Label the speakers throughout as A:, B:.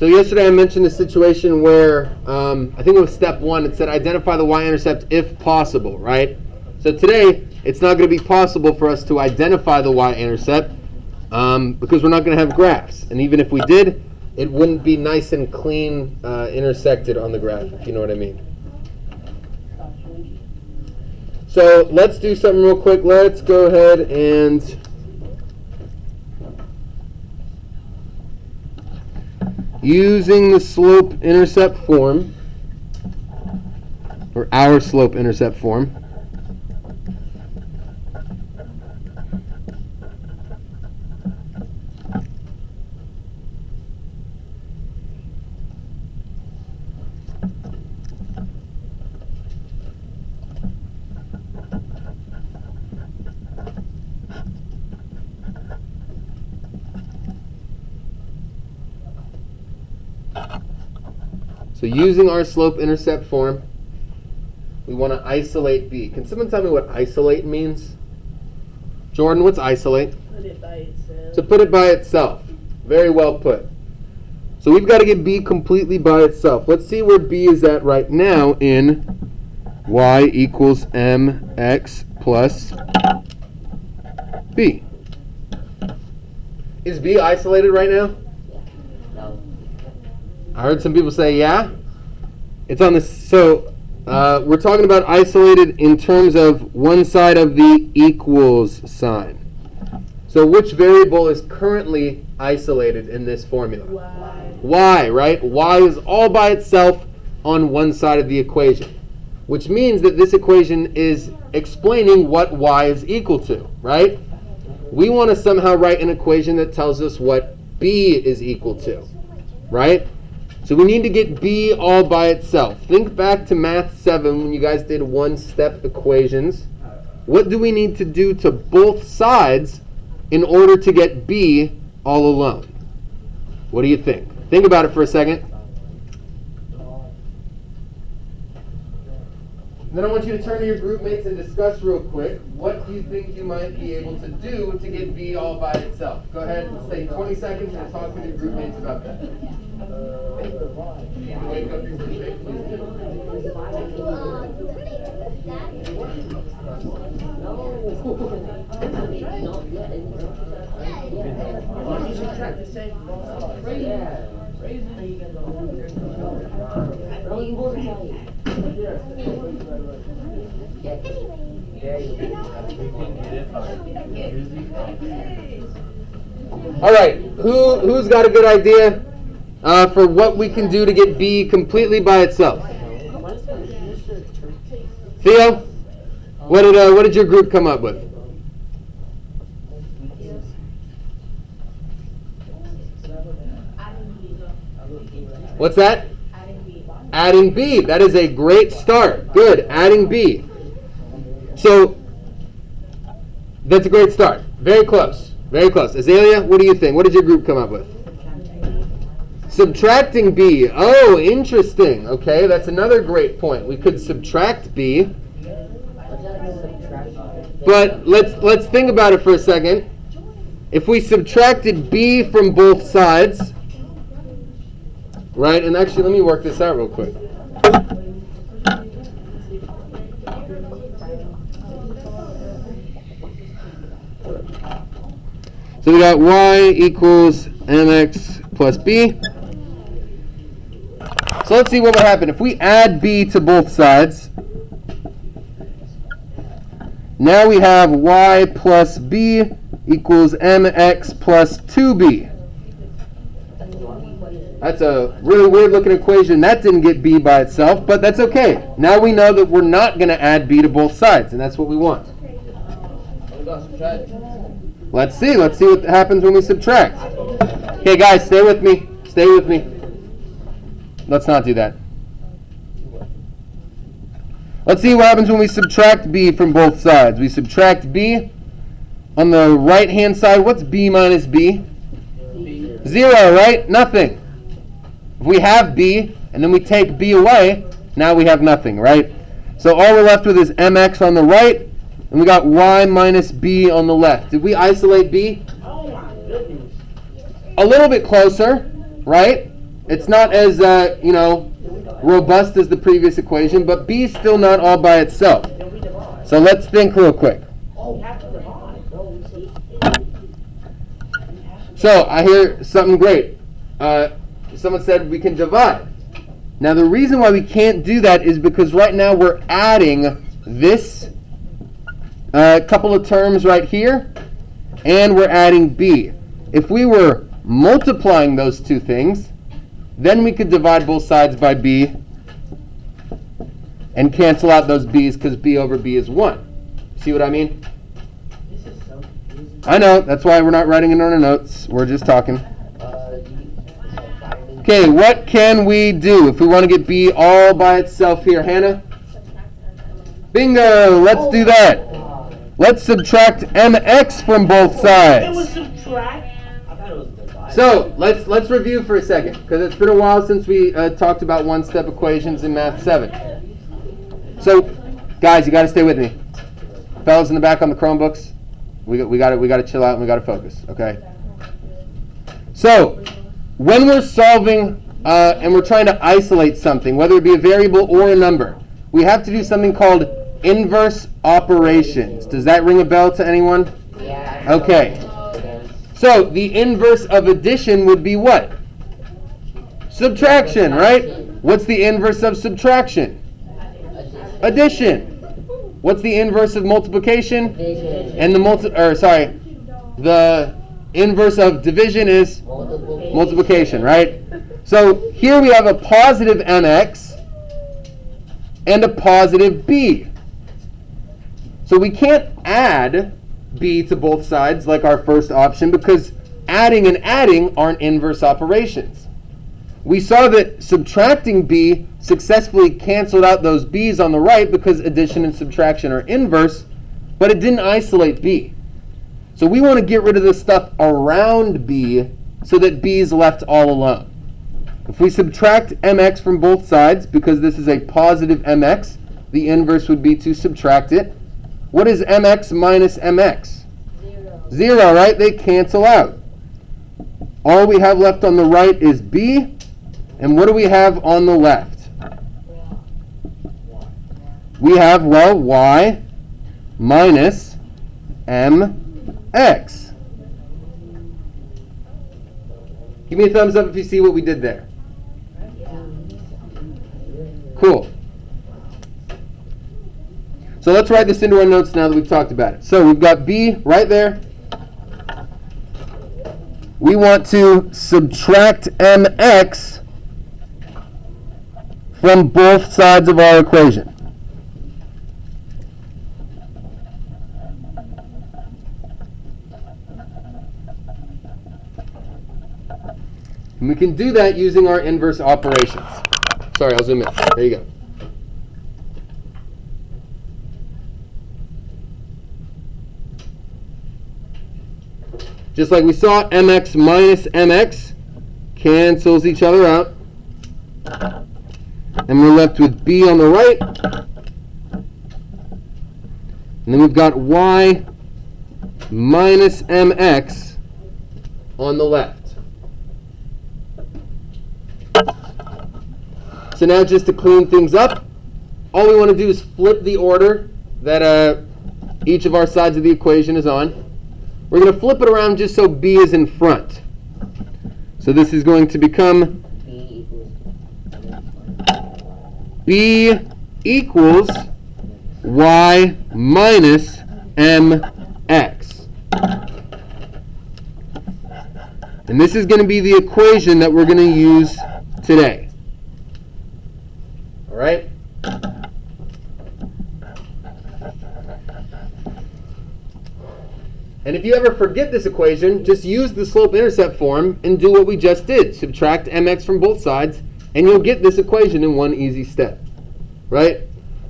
A: So yesterday I mentioned a situation where, I think it was step 1, it said identify the y-intercept if possible, right? So today, it's not going to be possible for us to identify the y-intercept because we're not going to have graphs. And even if we did, it wouldn't be nice and clean intersected on the graph, if you know what I mean. So let's do something real quick. Let's go ahead and using the slope-intercept form, or our slope-intercept form, so using our slope-intercept form, we want to isolate B. Can someone tell me what isolate means? Jordan, what's isolate?
B: Put it by itself.
A: To put it by itself. Very well put. So we've got to get B completely by itself. Let's see where B is at right now in y equals mx plus B. Is B isolated right now? I heard some people say, yeah. It's on this. So we're talking about isolated in terms of one side of the equals sign. So which variable is currently isolated in this formula? Y, right? Y is all by itself on one side of the equation, which means that this equation is explaining what y is equal to, right? We want to somehow write an equation that tells us what B is equal to, right? So we need to get B all by itself. Think back to Math 7 when you guys did one-step equations. What do we need to do to both sides in order to get B all alone? What do you think? Think about it for a second. Then I want you to turn to your group mates and discuss real quick, what do you think you might be able to do to get B all by itself? Go ahead and take 20 seconds and talk with your group mates about that. Wake up your group mate, please do. All right, who's got a good idea for what we can do to get B completely by itself? Theo, what did your group come up with? What's that? Adding B. That is a great start. Good. Adding B. So that's a great start. Very close. Very close. Azalea, what do you think? What did your group come up with? Subtracting B. Oh, interesting. Okay, that's another great point. We could subtract B. But let's think about it for a second. If we subtracted B from both sides, right, and actually let me work this out real quick. So we got y equals mx plus b. So let's see what would happen. If we add b to both sides, now we have y plus b equals mx plus 2b. That's a really weird looking equation. That didn't get b by itself, but that's okay. Now we know that we're not going to add b to both sides, and that's what we want. Let's see what happens when we subtract. Okay, guys, stay with me. Stay with me. Let's not do that. Let's see what happens when we subtract b from both sides. We subtract b. On the right-hand side, what's b minus b? 0, right? Nothing. If we have b, and then we take b away, now we have nothing, right? So all we're left with is mx on the right, and we got y minus b on the left. Did we isolate b?
B: Oh my goodness.
A: A little bit closer, right? It's not as, robust as the previous equation, but b is still not all by itself. So let's think real quick. So I hear something great. Someone said we can divide. Now the reason why we can't do that is because right now we're adding this couple of terms right here, and we're adding b. If we were multiplying those two things, then we could divide both sides by b and cancel out those b's because b over b is 1. See what I mean?
B: This is so confusing.
A: I know, that's why we're not writing it on our notes. We're just talking. Okay, what can we do if we want to get b all by itself here? Hannah? Bingo! Let's do that. Let's subtract mx from both sides.
B: It was subtract? I thought it was divide.
A: So, let's review for a second, because it's been a while since we talked about one-step equations in Math 7. So, guys, you got to stay with me. Fellas in the back on the Chromebooks, we got to chill out and we got to focus, okay? So, when we're solving and we're trying to isolate something, whether it be a variable or a number, we have to do something called inverse operations. Does that ring a bell to anyone?
B: Yeah.
A: Okay. So the inverse of addition would be what? Subtraction, right? What's the inverse of subtraction? Addition. What's the inverse of multiplication?
B: Division.
A: And the inverse of division is multiplication, right? So here we have a positive mx and a positive b. So we can't add b to both sides like our first option because adding and adding aren't inverse operations. We saw that subtracting b successfully canceled out those b's on the right because addition and subtraction are inverse, but it didn't isolate b. So we want to get rid of the stuff around b so that b is left all alone. If we subtract mx from both sides, because this is a positive mx, the inverse would be to subtract it. What is mx minus mx? 0, right? They cancel out. All we have left on the right is b, and what do we have on the left? We have, well, y minus mx. Give me a thumbs up if you see what we did there. Cool. So let's write this into our notes now that we've talked about it. So we've got b right there. We want to subtract mx from both sides of our equation. And we can do that using our inverse operations. Sorry, I'll zoom in. There you go. Just like we saw, mx minus mx cancels each other out. And we're left with b on the right. And then we've got y minus mx on the left. So now just to clean things up, all we want to do is flip the order that each of our sides of the equation is on. We're going to flip it around just so b is in front. So this is going to become b equals y minus mx. And this is going to be the equation that we're going to use today. All right? And if you ever forget this equation, just use the slope-intercept form and do what we just did. Subtract mx from both sides, and you'll get this equation in one easy step. Right?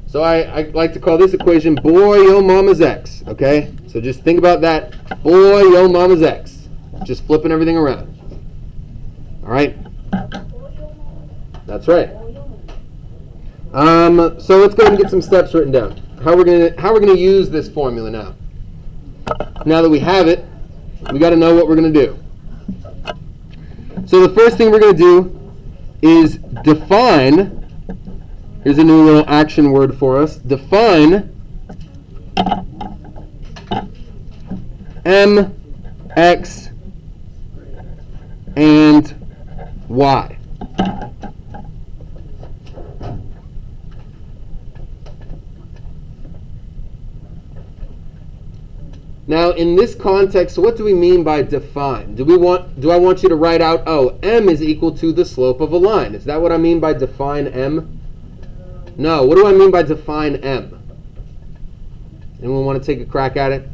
A: So I like to call this equation boy yo mama's x. Okay? So just think about that. Boy yo mama's x. Just flipping everything around. All right? That's right. So let's go ahead and get some steps written down. How we're gonna use this formula now. Now that we have it, we got to know what we're going to do. So the first thing we're going to do is define, here's a new little action word for us, define m, x, and y. Now, in this context, what do we mean by define? Do I want you to write out, oh, m is equal to the slope of a line? Is that what I mean by define m? No. What do I mean by define m? Anyone want to take a crack at it?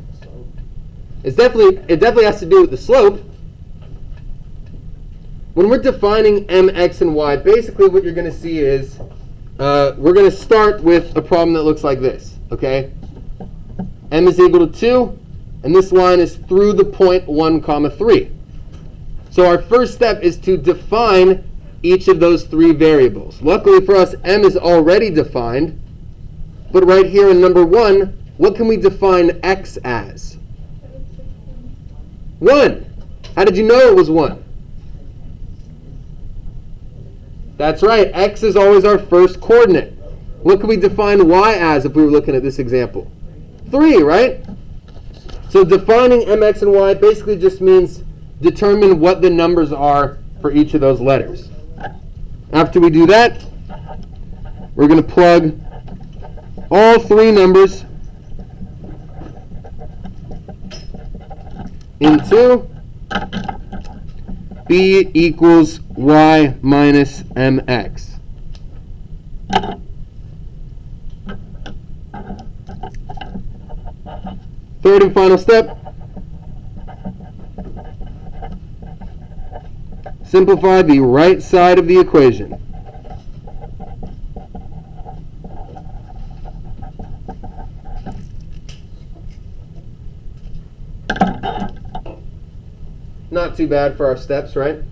A: It definitely has to do with the slope. When we're defining m, x, and y, basically what you're going to see is we're going to start with a problem that looks like this. Okay, m is equal to 2. And this line is through the point 1, 3. So our first step is to define each of those 3 variables. Luckily for us, m is already defined. But right here in number 1, what can we define x as? 1. How did you know it was 1? That's right. X is always our first coordinate. What can we define y as if we were looking at this example? 3, right? So defining m, x, and y basically just means determine what the numbers are for each of those letters. After we do that, we're going to plug all 3 numbers into b equals y minus mx. Third and final step, simplify the right side of the equation. Not too bad for our steps, right?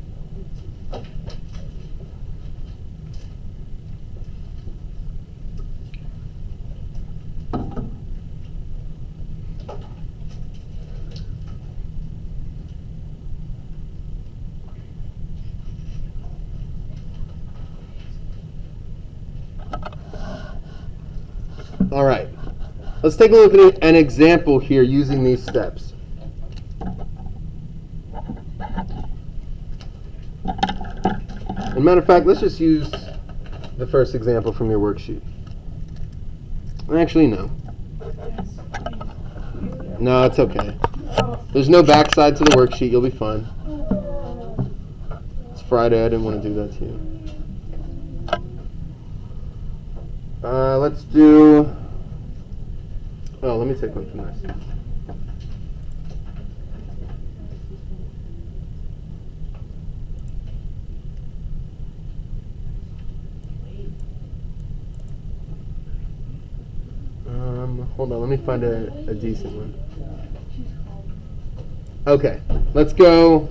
A: All right, let's take a look at an example here using these steps. As a matter of fact, let's just use the first example from your worksheet. Actually, no. No, it's okay. There's no backside to the worksheet. You'll be fine. It's Friday. I didn't want to do that to you. Let's do... Oh, let me take one from this. Hold on, let me find a decent one. Okay, let's go.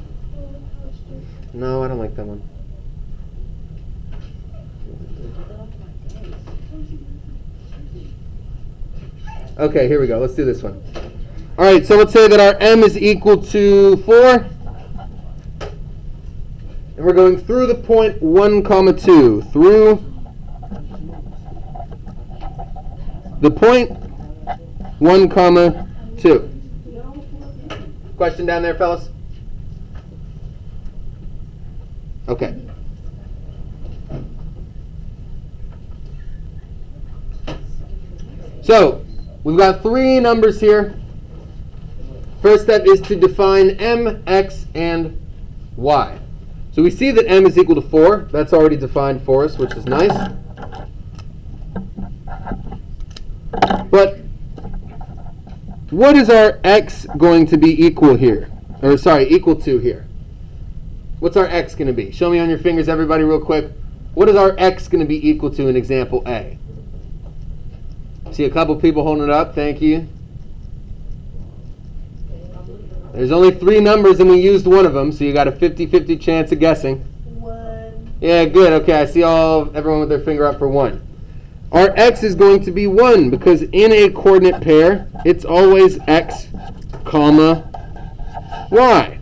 A: No, I don't like that one. Okay, here we go. Let's do this one. All right, so let's say that our m is equal to 4. And we're going through the point 1, 2. Through the point 1, 2. Question down there, fellas? Okay. So, we've got 3 numbers here. First step is to define m, x, and y. So we see that m is equal to 4. That's already defined for us, which is nice. But what is our x going to be equal here? Or sorry, equal to here? What's our x going to be? Show me on your fingers, everybody, real quick. What is our x going to be equal to in example A? See a couple people holding it up. Thank you. There's only 3 numbers and we used one of them, so you got a 50-50 chance of guessing.
C: 1.
A: Yeah, good. Okay, I see everyone with their finger up for 1. Our x is going to be 1 because in a coordinate pair, it's always x, comma, y.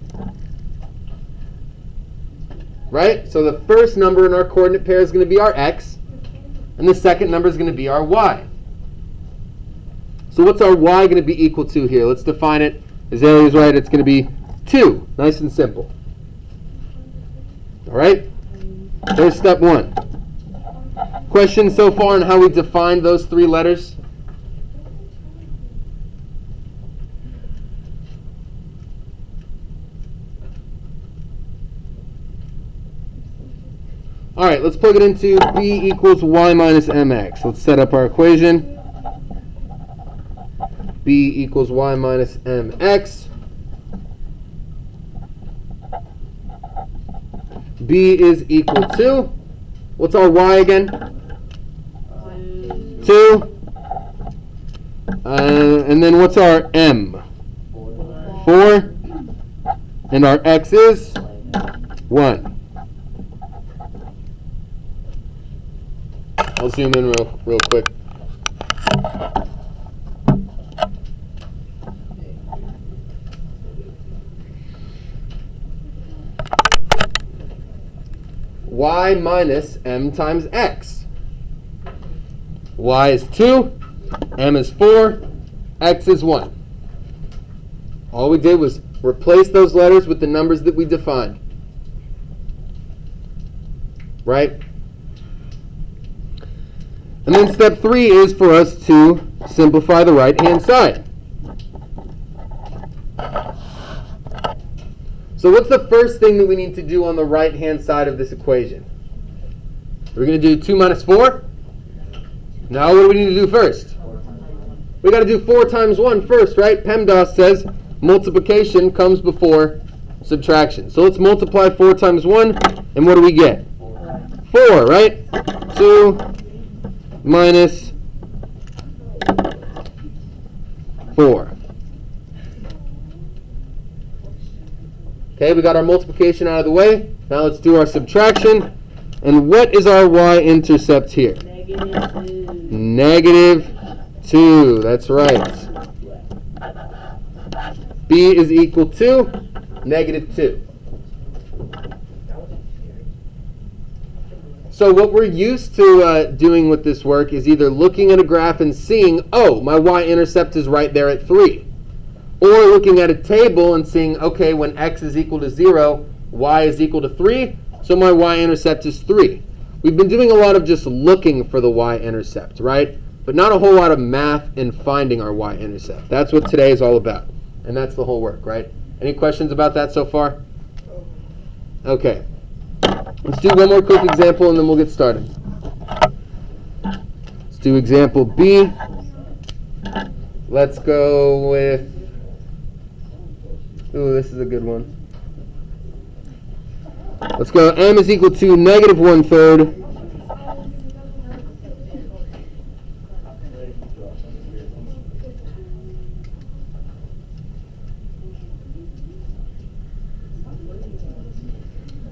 A: right? So the first number in our coordinate pair is going to be our x, and the second number is going to be our y. So what's our y going to be equal to here? Let's define it. Azalea's right, it's going to be 2. Nice and simple. All right? There's step 1. Questions so far on how we define those 3 letters? All right, let's plug it into b equals y minus mx. Let's set up our equation. b equals y minus mx. b is equal to, what's our y again? 2. And then what's our m? 4. And our x is 1. I'll zoom in real quick. Y minus m times x. Y is 2, m is 4, x is 1. All we did was replace those letters with the numbers that we defined. Right? And then step 3 is for us to simplify the right-hand side. So what's the first thing that we need to do on the right-hand side of this equation? We're going to do 2 minus 4? Now what do we need to do first? We got to do 4 times 1 first, right? PEMDAS says multiplication comes before subtraction. So let's multiply 4 times 1, and what do we get? 4, right? 2 minus 4. Okay, we got our multiplication out of the way. Now let's do our subtraction. And what is our y-intercept here? -2. That's right. b is equal to -2. So what we're used to doing with this work is either looking at a graph and seeing, oh, my y-intercept is right there at 3. Or looking at a table and seeing, okay, when x is equal to 0, y is equal to 3, so my y-intercept is 3. We've been doing a lot of just looking for the y-intercept, right? But not a whole lot of math in finding our y-intercept. That's what today is all about. And that's the whole work, right? Any questions about that so far? Okay. Let's do one more quick example and then we'll get started. Let's do example B. Let's go with, ooh, this is a good one. Let's go m is equal to -1/3.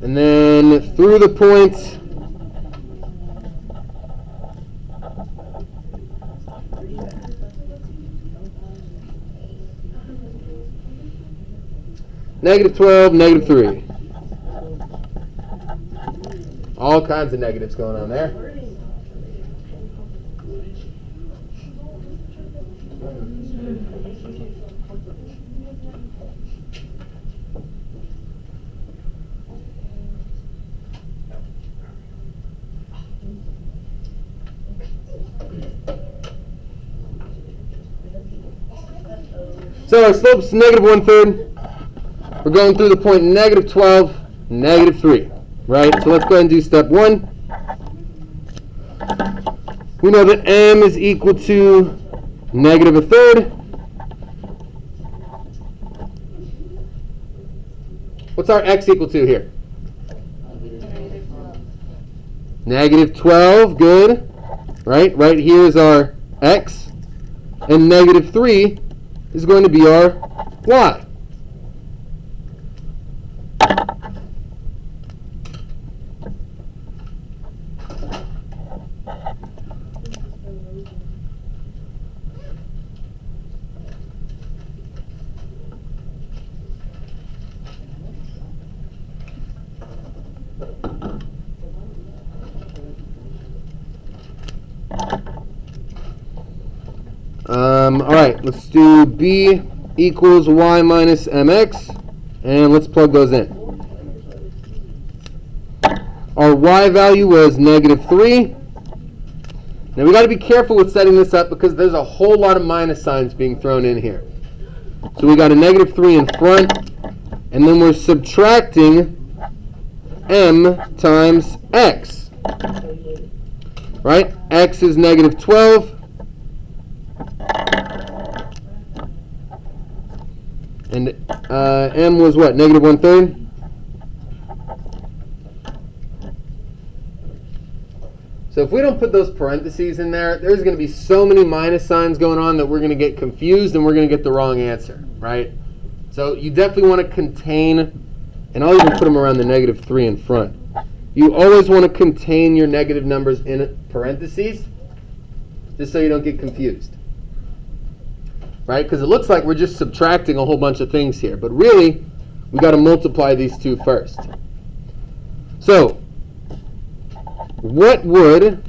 A: And then through the point, -12, -3. All kinds of negatives going on there. So our slope's -1/3. We're going through the point -12, -3. Right? So let's go ahead and do step 1. We know that m is equal to -1/3. What's our x equal to here? -12, good. Right? Right here is our x. And -3 is going to be our y. All right, let's do b equals y minus mx, and let's plug those in. Our y value was -3. Now we got to be careful with setting this up because there's a whole lot of minus signs being thrown in here. So we got a -3 in front, and then we're subtracting m times x. Right? X is -12. And m was what? -1/3? So if we don't put those parentheses in there, there's going to be so many minus signs going on that we're going to get confused and we're going to get the wrong answer, right? So you definitely want to contain, and I'll even put them around the -3 in front. You always want to contain your negative numbers in parentheses, just so you don't get confused, right? Because it looks like we're just subtracting a whole bunch of things here, but really, we got to multiply these two first. So, what would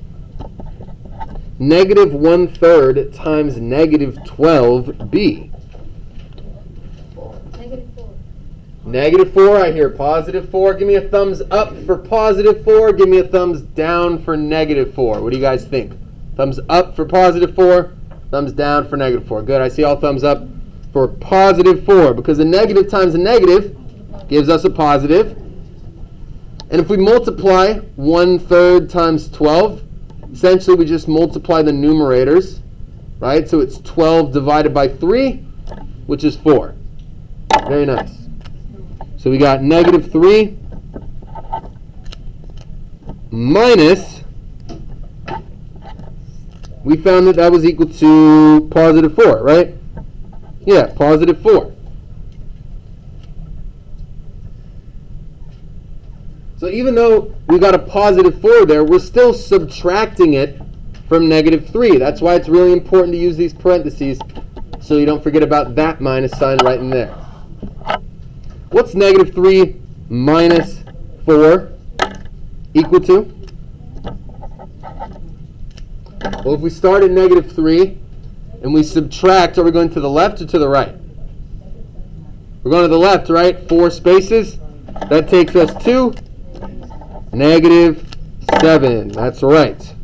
A: -1/3 times -12 be? -4, I hear +4. Give me a thumbs up for +4. Give me a thumbs down for -4. What do you guys think? Thumbs up for +4. Thumbs down for -4. Good, I see all thumbs up for +4 because a negative times a negative gives us a positive. And if we multiply 1/3 times 12, essentially we just multiply the numerators, right? So it's 12 divided by 3, which is 4. Very nice. So we got -3 minus, we found that that was equal to +4, right? Yeah, +4. So even though we got a +4 there, we're still subtracting it from -3. That's why it's really important to use these parentheses so you don't forget about that minus sign right in there. What's -3 minus 4 equal to? Well, if we start at -3 and we subtract, are we going to the left or to the right? We're going to the left, right? 4 spaces. That takes us to -7. That's right.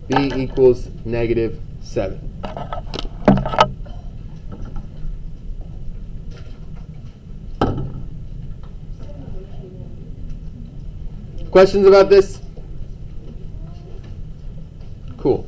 A: B equals -7. Questions about this? Cool.